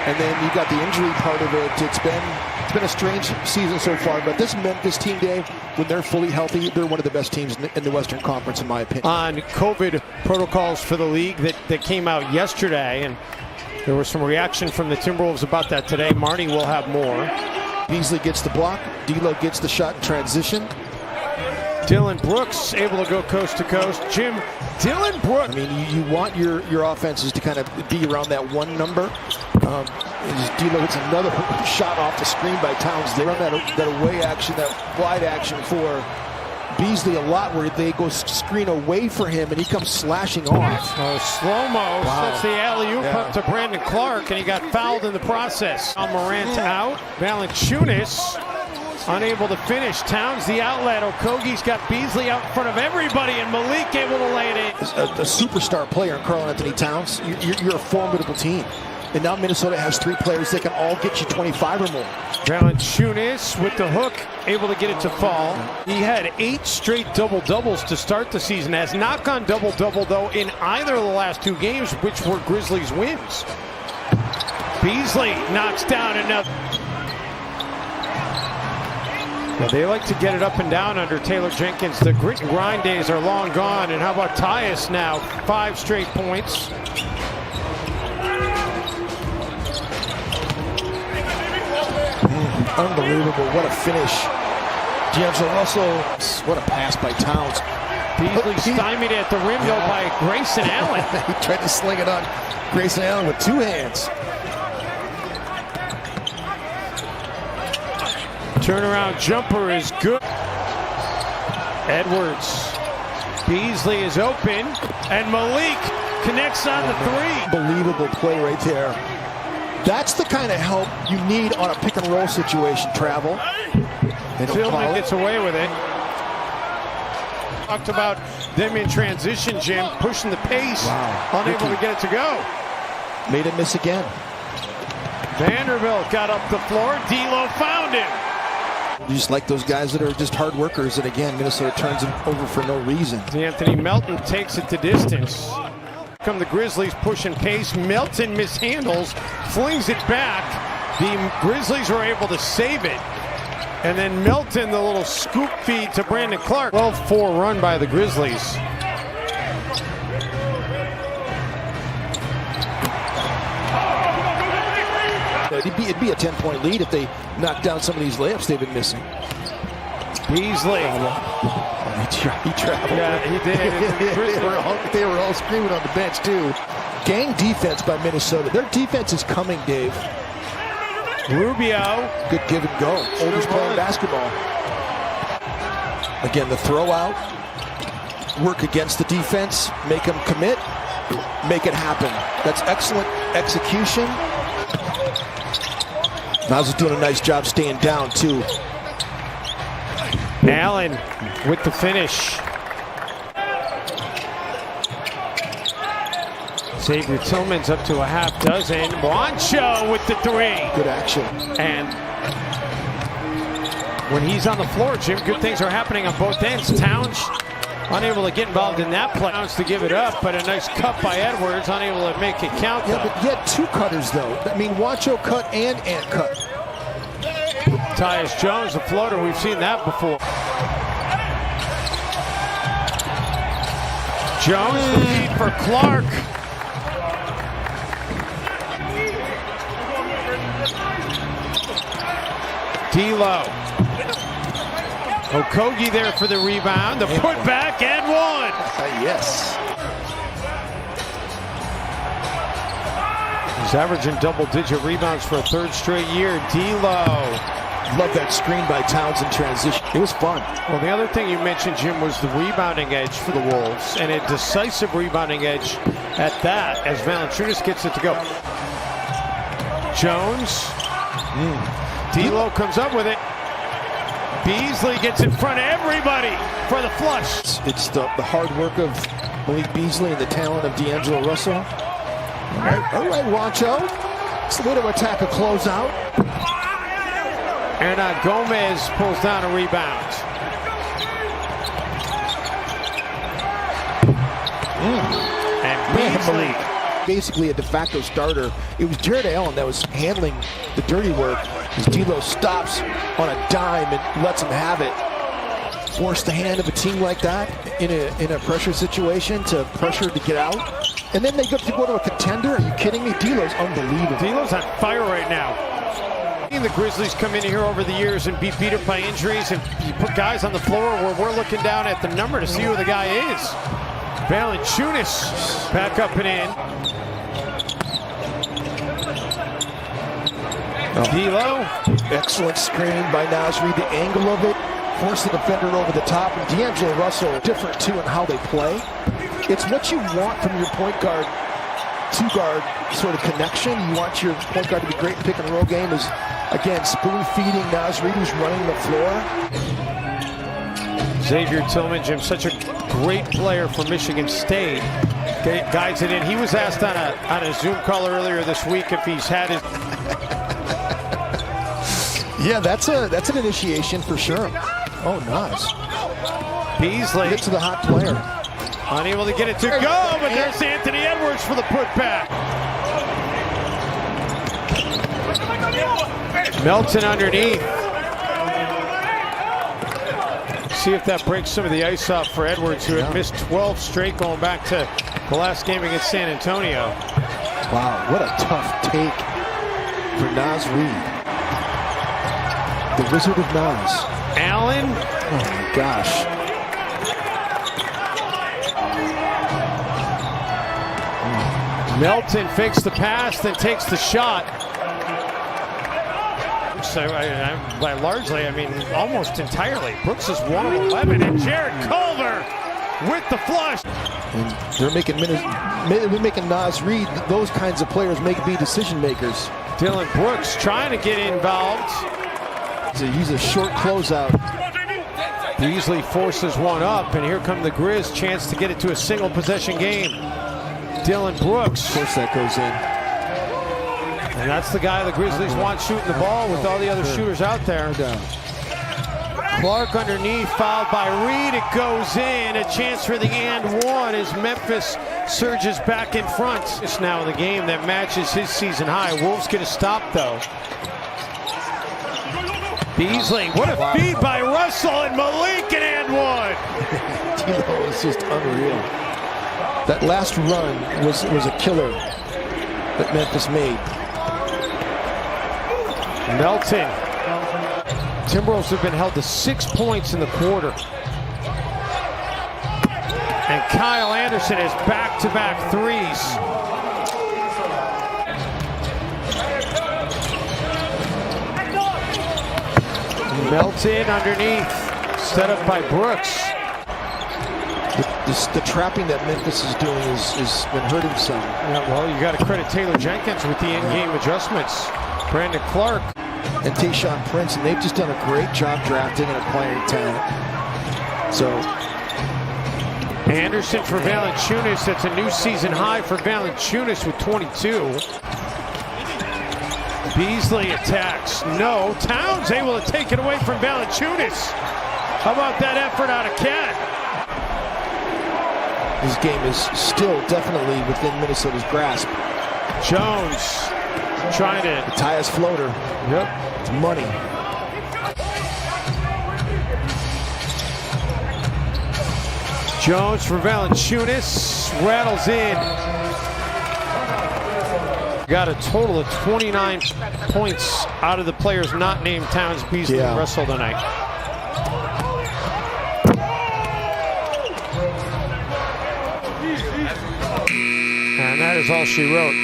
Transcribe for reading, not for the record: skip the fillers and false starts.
and then you got the injury part of it. It's been a strange season so far, but this Memphis team, Dave, when they're fully healthy, they're one of the best teams in the Western Conference, in my opinion. On COVID protocols for the league that came out yesterday, and there was some reaction from the Timberwolves about that today. Marty will have more. Beasley gets the block. D'Lo gets the shot in transition. Dylan Brooks able to go coast to coast. Jim, Dylan Brooks. I mean, you want your offenses to kind of be around that one number. D'Lo hits another shot off the screen by Towns. They run that away action, that wide action for Beasley a lot, where they go screen away for him and he comes slashing off. Oh, slow-mo sets the alley-oop up to Brandon Clark, and he got fouled in the process. Morant out. Valanciunas unable to finish. Towns the outlet. Okogie's got Beasley out in front of everybody, and Malik able to lay it in. A superstar player in Karl-Anthony Towns. You're a formidable team. And now Minnesota has 3 players that can all get you 25 or more. Valanciunas with the hook, able to get it to fall. He had 8 straight double-doubles to start the season. Has not gone double-double, though, in either of the last 2 games, which were Grizzlies wins. Beasley knocks down another. Well, they like to get it up and down under Taylor Jenkins. The grit and grind days are long gone. And how about Tyus now? 5 straight points. Unbelievable. What a finish. D'Angelo Russell. What a pass by Towns. Beasley stymied at the rim, though, by Grayson Allen. He tried to sling it on Grayson Allen with 2 hands. Turnaround jumper is good. Edwards. Beasley is open, and Malik connects on the 3. Unbelievable play right there. That's the kind of help you need on a pick and roll situation. Travel. Tillman gets away with it. Talked about them in transition, Jim, pushing the pace. Wow. Unable to get it to go. Made it miss again. Vanderbilt got up the floor. D'Lo found him. You just like those guys that are just hard workers, and again, Minnesota turns them over for no reason. Anthony Melton takes it to distance. Come the Grizzlies pushing pace. Melton mishandles, flings it back. The Grizzlies were able to save it. And then Melton, the little scoop feed to Brandon Clark. 12-4 run by the Grizzlies. It'd be a 10-point lead if they knocked down some of these layups they've been missing. Beasley. He traveled. Yeah, he did. They were all screaming on the bench, too. Gang defense by Minnesota. Their defense is coming, Dave. Rubio. Good give and go. Oldest playing basketball. Again, the throw out. Work against the defense. Make them commit. Make it happen. That's excellent execution. Miles is doing a nice job staying down, too. Allen with the finish. Xavier Tillman's up to a half dozen. Juancho with the 3. Good action. And when he's on the floor, Jim, good things are happening on both ends. Towns unable to get involved in that play. Towns to give it up, but a nice cut by Edwards, unable to make it count. Yeah, but he had 2 cutters, though. I mean, Juancho cut and Ant cut. Tyus Jones, the floater, we've seen that before. Jones, the lead for Clark. D'Lo. Okogie there for the rebound. The putback and 1. Yes. He's averaging double-digit rebounds for a 3rd straight year. D'Lo. Love that screen by Towns in transition. It was fun. Well, the other thing you mentioned, Jim, was the rebounding edge for the Wolves, and a decisive rebounding edge at that as Valanciunas gets it to go. Jones. D'Lo comes up with it. Beasley gets in front of everybody for the flush. It's the hard work of Malik Beasley and the talent of D'Angelo Russell. All right, Juancho. It's the way to attack a closeout. And Gomez pulls down a rebound. And Beasley basically a de facto starter. It was Jared Allen that was handling the dirty work. As D'Lo stops on a dime and lets him have it. Force the hand of a team like that in a pressure situation to pressure to get out. And then they go to a contender? Are you kidding me? D'Lo's unbelievable. D'Lo's on fire right now. The Grizzlies come in here over the years and be beat up by injuries, and you put guys on the floor where we're looking down at the number to see who the guy is. Valanciunas back up and in. D'Lo. Excellent screen by Naz Reid. The angle of it forced the defender over the top. And D'Angelo Russell, different too in how they play. It's what you want from your point guard, two-guard sort of connection. You want your point guard to be great in pick and roll game. Is again spoon-feeding Naz Reid, who's running the floor. Xavier Tillman, Jim, such a great player for Michigan State. Guides it in. He was asked on a Zoom call earlier this week if he's had his... Yeah, that's an initiation for sure. Oh, nice. Beasley. Get to the hot player. Unable to get it to go, but there's Anthony Edwards for the putback. Melton underneath. See if that breaks some of the ice off for Edwards, who had missed 12 straight going back to the last game against San Antonio. Wow, what a tough take for Naz Reid. The Wizard of Naz. Allen. Oh my gosh. Melton fakes the pass, then takes the shot. So largely, I mean, almost entirely. Brooks is 1 of 11, and Jared Culver with the flush. And they're making Naz Reid, those kinds of players be decision makers. Dylan Brooks trying to get involved. To use a short closeout. Beasley forces one up, and here come the Grizz, chance to get it to a single possession game. Dylan Brooks. Of course that goes in. And that's the guy the Grizzlies want shooting the ball with all the other shooters out there. Clark underneath, fouled by Reed. It goes in. A chance for the and one as Memphis surges back in front. It's now the game that matches his season high. Wolves get a stop, though. Beasley, what a feed by Russell, and Malik and one. D'Lo is just unreal. That last run was a killer that Memphis made. Melton. Timberwolves have been held to 6 points in the quarter. And Kyle Anderson has back-to-back threes. Melton underneath, set up by Brooks. The trapping that Memphis is doing has been hurting some. Yeah, well, you got to credit Taylor Jenkins with the in-game adjustments. Brandon Clark. And Tayshaun Prince, and they've just done a great job drafting and acquiring talent. So Anderson for Valanciunas. That's a new season high for Valanciunas with 22. Beasley attacks. No. Towns able to take it away from Valanciunas. How about that effort out of Cat? This game is still definitely within Minnesota's grasp. Jones trying to... The Tyus floater. Yep. It's money. Jones for Valanciunas. Rattles in. Got a total of 29 points out of the players not named Towns, Beasley, and Russell tonight. And that is all she wrote.